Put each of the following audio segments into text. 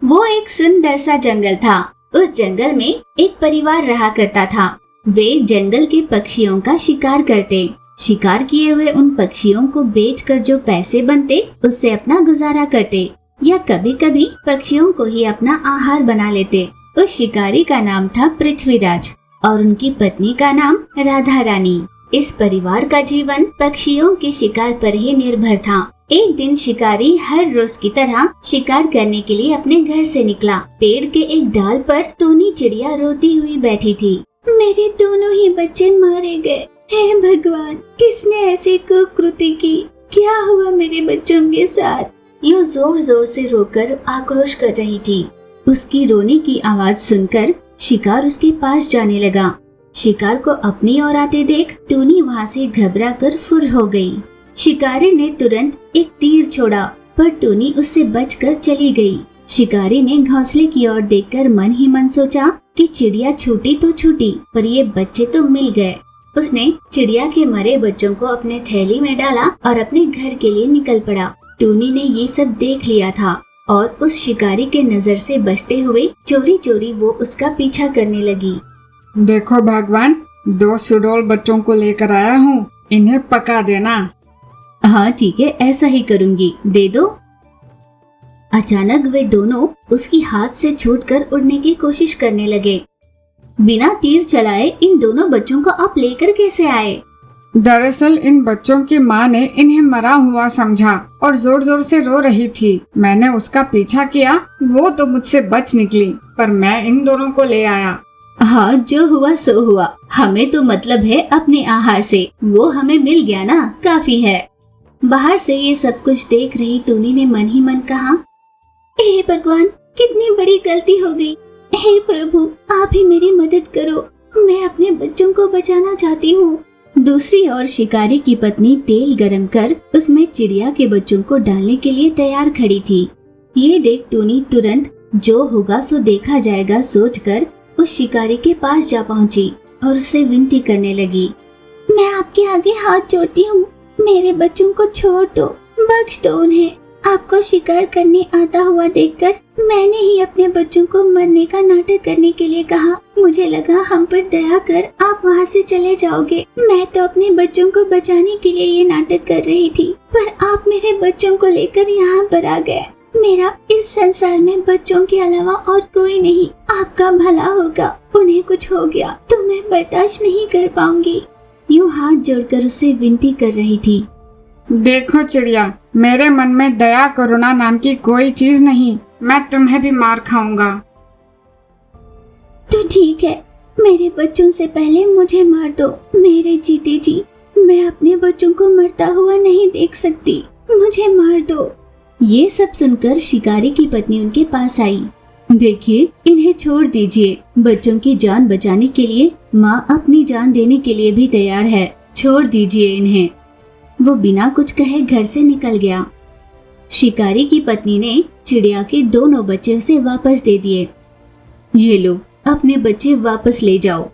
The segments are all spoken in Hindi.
वो एक सुंदर सा जंगल था। उस जंगल में एक परिवार रहा करता था। वे जंगल के पक्षियों का शिकार करते। शिकार किए हुए उन पक्षियों को बेचकर जो पैसे बनते उससे अपना गुजारा करते, या कभी कभी पक्षियों को ही अपना आहार बना लेते। उस शिकारी का नाम था पृथ्वीराज और उनकी पत्नी का नाम राधा रानी। इस परिवार का जीवन पक्षियों के शिकार पर ही निर्भर था। एक दिन शिकारी हर रोज की तरह शिकार करने के लिए अपने घर से निकला। पेड़ के एक डाल पर टूनी चिड़िया रोती हुई बैठी थी। मेरे दोनों ही बच्चे मारे गए। हे भगवान, किसने ऐसी कुकृति की? क्या हुआ मेरे बच्चों के साथ? यूं जोर जोर से रोकर आक्रोश कर रही थी। उसकी रोने की आवाज सुनकर शिकार उसके पास जाने लगा। शिकार को अपनी ओर आते देख टूनी वहाँ से घबरा कर फुर हो गई। शिकारी ने तुरंत एक तीर छोड़ा, पर टूनी उससे बचकर चली गई। शिकारी ने घोंसले की ओर देखकर मन ही मन सोचा कि चिड़िया छूटी तो छूटी, पर ये बच्चे तो मिल गए। उसने चिड़िया के मरे बच्चों को अपने थैली में डाला और अपने घर के लिए निकल पड़ा। टूनी ने ये सब देख लिया था और उस शिकारी के नजर से बचते हुए चोरी चोरी वो उसका पीछा करने लगी। देखो भगवान, 2 सुडौल बच्चों को लेकर आया हूँ, इन्हें पका देना। हाँ ठीक है, ऐसा ही करूँगी, दे दो। अचानक वे दोनों उसकी हाथ से छूटकर उड़ने की कोशिश करने लगे। बिना तीर चलाए इन दोनों बच्चों को आप लेकर कैसे आए? दरअसल इन बच्चों की माँ ने इन्हें मरा हुआ समझा और जोर जोर से रो रही थी। मैंने उसका पीछा किया, वो तो मुझसे बच निकली, पर मैं इन दोनों को ले आया। हाँ, जो हुआ सो हुआ। हमें तो मतलब है अपने आहार से, वो हमें मिल गया ना, काफी है। बाहर से ये सब कुछ देख रही टूनी ने मन ही मन कहा, हे भगवान, कितनी बड़ी गलती हो गई। हे प्रभु, आप ही मेरी मदद करो, मैं अपने बच्चों को बचाना चाहती हूँ। दूसरी ओर शिकारी की पत्नी तेल गरम कर उसमें चिड़िया के बच्चों को डालने के लिए तैयार खड़ी थी। ये देख टूनी तुरंत जो होगा सो देखा जाएगा सोचकर उस शिकारी के पास जा पहुंची और उससे विनती करने लगी, मैं आपके आगे हाथ जोड़ती हूँ, मेरे बच्चों को छोड़ दो, बख्श दो उन्हें। आपको शिकार करने आता हुआ देखकर मैंने ही अपने बच्चों को मरने का नाटक करने के लिए कहा। मुझे लगा हम पर दया कर आप वहाँ से चले जाओगे। मैं तो अपने बच्चों को बचाने के लिए ये नाटक कर रही थी, पर आप मेरे बच्चों को लेकर यहाँ पर आ गए। मेरा इस संसार में बच्चों के अलावा और कोई नहीं। आपका भला होगा, उन्हें कुछ हो गया तो मैं बर्दाश्त नहीं कर पाऊंगी। यूँ हाथ जोड़कर उससे विनती कर रही थी। देखो चिड़िया, मेरे मन में दया करुणा नाम की कोई चीज नहीं, मैं तुम्हें भी मार खाऊंगा। तो ठीक है, मेरे बच्चों से पहले मुझे मार दो। मेरे जीते जी मैं अपने बच्चों को मरता हुआ नहीं देख सकती, मुझे मार दो। ये सब सुनकर शिकारी की पत्नी उनके पास आई। देखिए, इन्हें छोड़ दीजिए, बच्चों की जान बचाने के लिए माँ अपनी जान देने के लिए भी तैयार है, छोड़ दीजिए इन्हें। वो बिना कुछ कहे घर से निकल गया। शिकारी की पत्नी ने चिड़िया के दोनों बच्चे उसे वापस दे दिए। ये लो, अपने बच्चे वापस ले जाओ।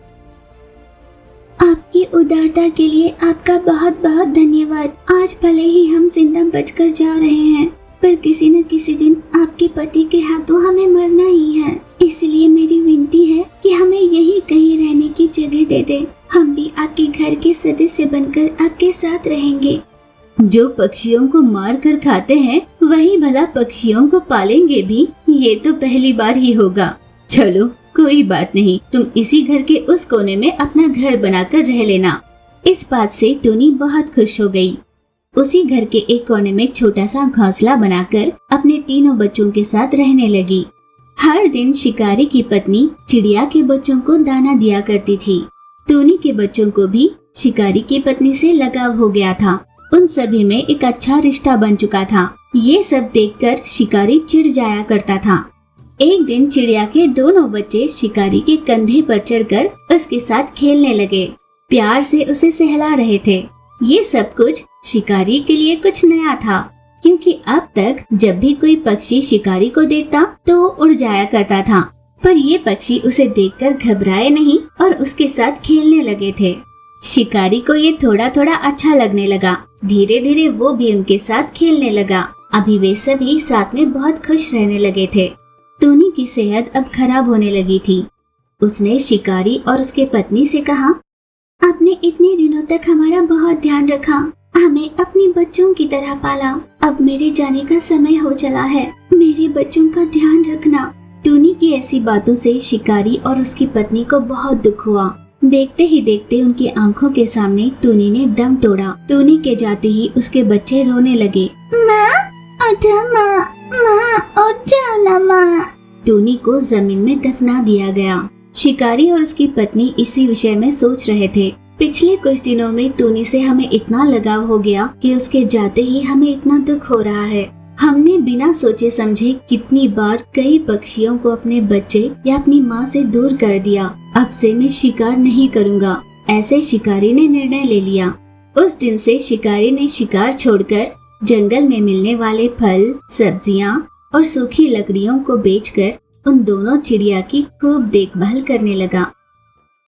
आपकी उदारता के लिए आपका बहुत बहुत धन्यवाद। आज भले ही हम जिंदा बचकर जा रहे हैं, पर किसी न किसी दिन आपके पति के हाथों हमें मरना ही है। इसलिए मेरी विनती है कि हमें यहीं कहीं रहने की जगह दे दे। हम भी आपके घर के सदस्य बनकर आपके साथ रहेंगे। जो पक्षियों को मार कर खाते हैं वही भला पक्षियों को पालेंगे भी? ये तो पहली बार ही होगा। चलो कोई बात नहीं, तुम इसी घर के उस कोने में अपना घर बनाकर रह लेना। इस बात से टूनी बहुत खुश हो गई। उसी घर के एक कोने में छोटा सा घोंसला बनाकर अपने तीनों बच्चों के साथ रहने लगी। हर दिन शिकारी की पत्नी चिड़िया के बच्चों को दाना दिया करती थी। टूनी के बच्चों को भी शिकारी की पत्नी से लगाव हो गया था। उन सभी में एक अच्छा रिश्ता बन चुका था। ये सब देखकर शिकारी चिढ़ जाया करता था। एक दिन चिड़िया के दोनों बच्चे शिकारी के कंधे पर चढ़कर उसके साथ खेलने लगे, प्यार से उसे सहला रहे थे। ये सब कुछ शिकारी के लिए कुछ नया था, क्योंकि अब तक जब भी कोई पक्षी शिकारी को देखता तो वो उड़ जाया करता था, पर ये पक्षी उसे देखकर घबराए नहीं और उसके साथ खेलने लगे थे। शिकारी को ये थोड़ा थोड़ा अच्छा लगने लगा। धीरे धीरे वो भी उनके साथ खेलने लगा। अभी वे सभी साथ में बहुत खुश रहने लगे थे। टूनी की सेहत अब खराब होने लगी थी। उसने शिकारी और उसके पत्नी से कहा, आपने इतने दिनों तक हमारा बहुत ध्यान रखा, हमें अपने बच्चों की तरह पाला। अब मेरे जाने का समय हो चला है, मेरे बच्चों का ध्यान रखना। टूनी की ऐसी बातों से शिकारी और उसकी पत्नी को बहुत दुख हुआ। देखते ही देखते उनकी आंखों के सामने टूनी ने दम तोड़ा। टूनी के जाते ही उसके बच्चे रोने लगे। माँ, उठो माँ, माँ उठ जाओ ना माँ। टूनी को जमीन में दफना दिया गया। शिकारी और उसकी पत्नी इसी विषय में सोच रहे थे। पिछले कुछ दिनों में टूनी से हमें इतना लगाव हो गया कि उसके जाते ही हमें इतना दुख हो रहा है। हमने बिना सोचे समझे कितनी बार कई पक्षियों को अपने बच्चे या अपनी माँ से दूर कर दिया। अब से मैं शिकार नहीं करूँगा, ऐसे शिकारी ने निर्णय ले लिया। उस दिन से शिकारी ने शिकार छोड़कर जंगल में मिलने वाले फल, सब्जियाँ और सूखी लकड़ियों को बेचकर उन दोनों चिड़िया की खूब देखभाल करने लगा।